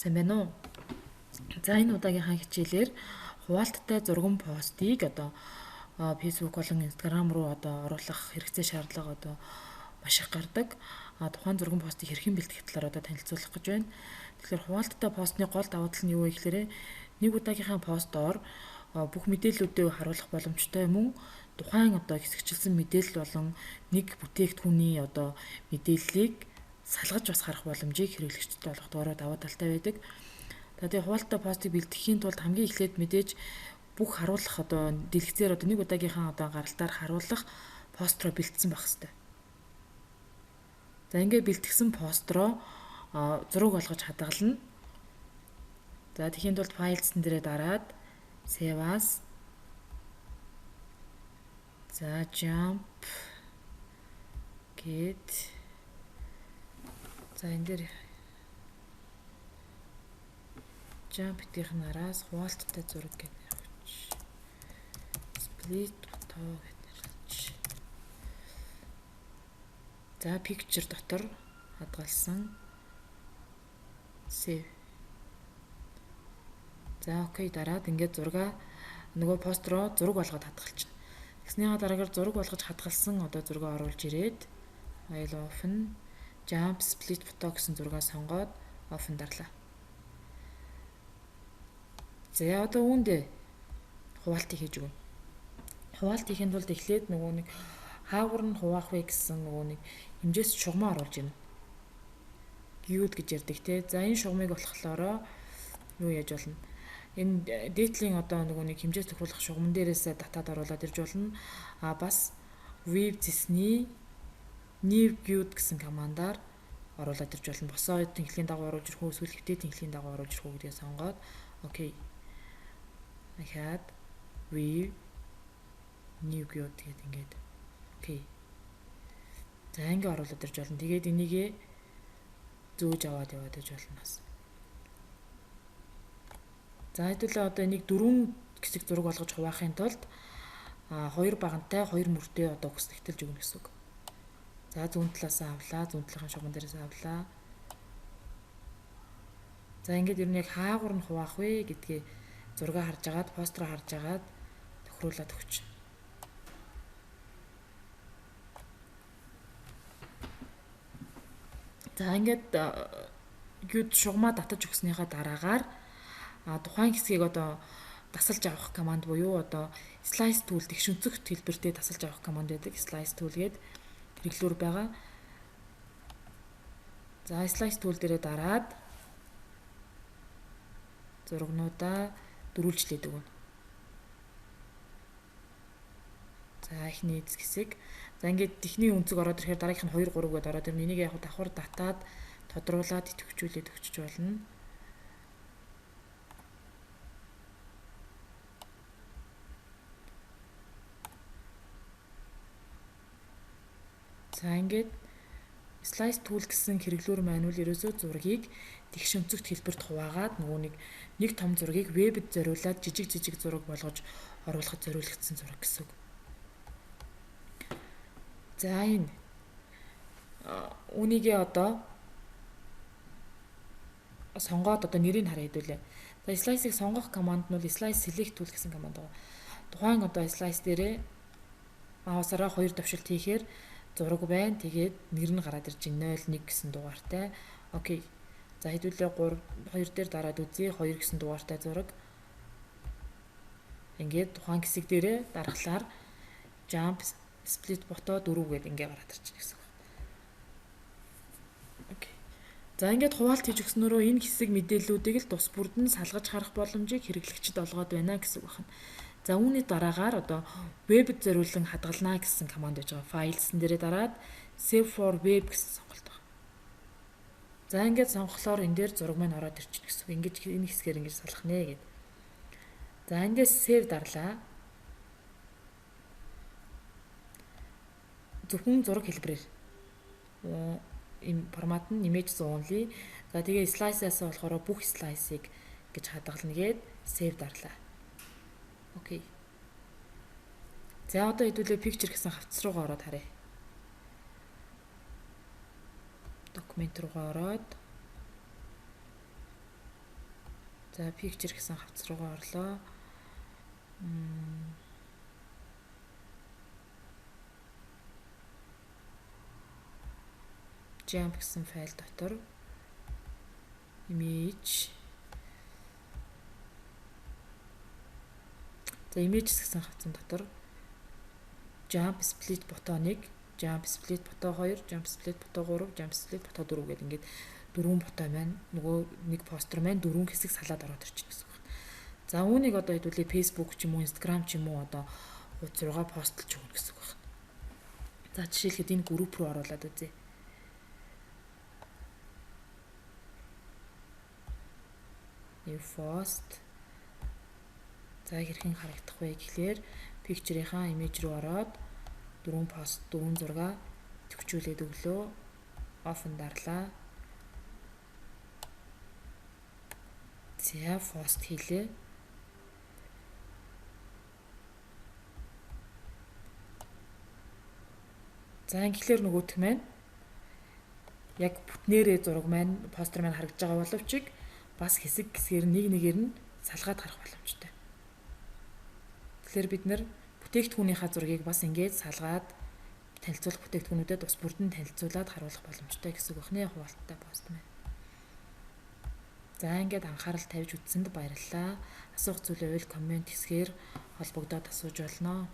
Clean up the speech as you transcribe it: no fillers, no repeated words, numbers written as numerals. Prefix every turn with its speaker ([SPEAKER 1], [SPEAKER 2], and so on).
[SPEAKER 1] Сайн байна уу? За энэ удаагийнхаа хичээлээр хуваалттай зурган постыг одоо Facebook болон Instagram руу одоо оруулах хэрэгцээ шаардлага одоо маш их гардаг. Тухайн зурган постыг хэрхэн бэлтгэх талаар одоо танилцуулах гэж байна. Тэгэхээр хуваалттай постны гол давуу тал нь юу вэ гэхээр нэг удаагийнхаа постоор бүх мэдээллүүдээ харуулах боломжтой мөн тухайн одоо хэсэгчилсэн мэдээлэл болон нэг бүтээгдэхүүний одоо мэдээллийг салгаж бас харах боломжийг хэрэглэгчдэд олгохдоор даваа талтай байдаг. Тэгээ хуваалттай постыг бэлтгэхийн тулд хамгийн эхлээд мэдээж бүх харуулах одоо дэлгэцээр одоо нэг удаагийнхаа одоо гаралтаар харуулах построо бэлтсэн байх хэрэгтэй. За ингээд бэлтгэсэн построо зураг олгож хадгална. За тэхийн тулд файлцсан дээрээ дараад save as. За jump гэд. За энэ дээр jump гэдгийнх нараас хуваалттай зураг гэж нэрвч. Split photo гэж нэрлэж. За picture дотор хадгалсан save. За окей, дараад ингээд зурга нөгөө построо зураг болгоод хадгалчихна. Тэгснийхаа дараагаар зураг болгож хадгалсан одоо зургаа оруулж ирээд file open jump split photo гэсэн зургаа сонгоод open дарлаа. За одоо үүндээ хуваалтыг хийж өгнө. Хуваалт хийхэд бол эхлээд нөгөө нэг хаагур нь хуваах вэ гэсэн нөгөө нэг хэмжээс шугамаа оруулж ирнэ. Гюд гэж ярьдаг те. За энэ шугамыг болохоор юу яаж болно? Энэ дээдлийн одоо нөгөө нэг хэмжээс тохируулах шугамн дээрээс датад оруулаад ирж болно. Бас web зэсний new gud гэсэн командаар оруулаад ирж болно. Босоо тэнхлийн дагуу оруулж ирэх үү, эсвэл хэвтээ тэнхлийн дагуу оруулж ирэх үү гэдгийг сонгоод окей. Дахиад web new gud гэдэг ингээд окей. За ингээ оруулаад ирж болно. Тэгээд энийгээ зөөж аваад яваад иж болно бас. За хэдүүлээ одоо энийг 4 хэсэг зураг болгож хуваахын тулд 2 багантай 2 мөртэй одоо хүснэгтэлж өгнө гэсэн үг. За зүүн талаас авлаа, зүүн талын шугам дээрээс авлаа. За ингээд ер нь яг хаагур нь хуваах вэ гэдгийг зургаа харж агаад, построо харж агаад тохируулаад өгч. За ингээд гюд шугамаа татаж өгснийхаа дараагаар тухайн хэсгийг одоо тасалж авах команд буюу одоо slice tool гэх шүнцэгт хэлбэртэй тасалж авах команд байдаг. Slice tool гээд хэрэглүүр байгаа. За slice tool дээрээ дараад зургнуудаа дөрвөлжлээд өгнө. За эхний хэсэг. За ингээд техникийн үнцэг ороод ирэхээр дараагийнх нь 2 3 гэдээ ороод ирнэ. Энийг яг давхар датаад тодруулаад идэвхжүүлээд өгчөж болно. За ингээд slice tool гэсэн хэрэглүүр маань бол ерөөсөө зургийг тэгш өнцөгт хэлбэрт хуваагаад нөгөө нэг том зургийг вебэд зориулаад жижиг зураг болгож оруулахад зориулагдсан зураг гэсэн үг. За энэ үнийгээ одоо сонгоод одоо нэрийг хараа хэдүүлээ. За slice-ыг сонгох команд нь бол slice select tool гэсэн команд байна. Тухайн одоо slice дээрээ маусаараа 2 давшилт хийхээр зураг байна. Тэгээд нэр нь гараад ирж байна. 01 гэсэн дугаартай. Окей. За хэдүүлээ 2 дээр дараад үзье. 2 гэсэн дугаартай зураг. Ингээд тухайн хэсэг дээрээ дарахлаар jump split photo 4 гэдэг ингээд гараад ирж байна гэсэн үг. Окей. За ингээд хуваалт хийж өгснөөрөө энэ хэсэг мэдээллүүдийг л тус бүрд нь салгаж харах боломжийг хэрэглэгчид олгоод байна гэсэн үг байна. За үүний дараагаар одоо вебэд зориулан хадгалнаа гэсэн команд байж байгаа. Файлсан дээрээ дараад save for web гэсэн сонголт байна. За ингээд сонгохлоор энэ дээр зураг маань ороод ирчихнэ гэсэн. Ингээд энэ хэсгээр ингэж салах нэ гэд. За эндээс save дарлаа. Зөвхөн зураг хэлбэрээр ийм формат нь image only. За тэгээ slice-аас болохоор бүх slice-ыг гэж хадгална гээд save дарлаа. Окей. За одоо хэдүүлээ picture гэсэн хавцас руугаа ороод харъя. Документ руугаа ороод За picture гэсэн хавц руугаа орлоо. Jump гэсэн файл дотор image. За images гэсэн хавцан дотор jump split бутоныг jump split бутон 2, jump split бутон 3, jump split бутон 4 гэдэг ингээд дөрвөн бутон маань нөгөө нэг постэр маань дөрвөн хэсэг салаад ороод ирчихнэ гэсэн үг. За үүнийг одоо хэдүүлээ Facebook ч юм уу, Instagram ч юм уу одоо 6 постлж өгнө гэсэн үг байна. За жишээлхэд энэ групп руу оруулаад үзье. New post. За хэрхэн харагдах вэ гэхлээр picture-ийнхаа image руу ороод дөрвөн пост, дөрвөн зураг төвчүүлээд өглөө open дарлаа. За пост хийлээ. За ингээр нөгөөх маань яг бүтнээрээ зураг маань постэр маань харагдаж байгаа боловч бас хэсэг хэсгээр нэгээр нь салгаад харах боломжтой. Тэгэхээр бид нэр бүтээгдэхүүнийхаа зургийг бас ингээд салгаад танилцуулах бүтээгдэхүүнүүдэд бас бүрдэн танилцуулаад харуулах боломжтой гэсэн үг нэ хуваалттай пост маань. За ингээд анхаарал тавьж үзсэнд баярлалаа. Асуух зүйл байвал коммент хэсгээр холбогдоод асууж болно.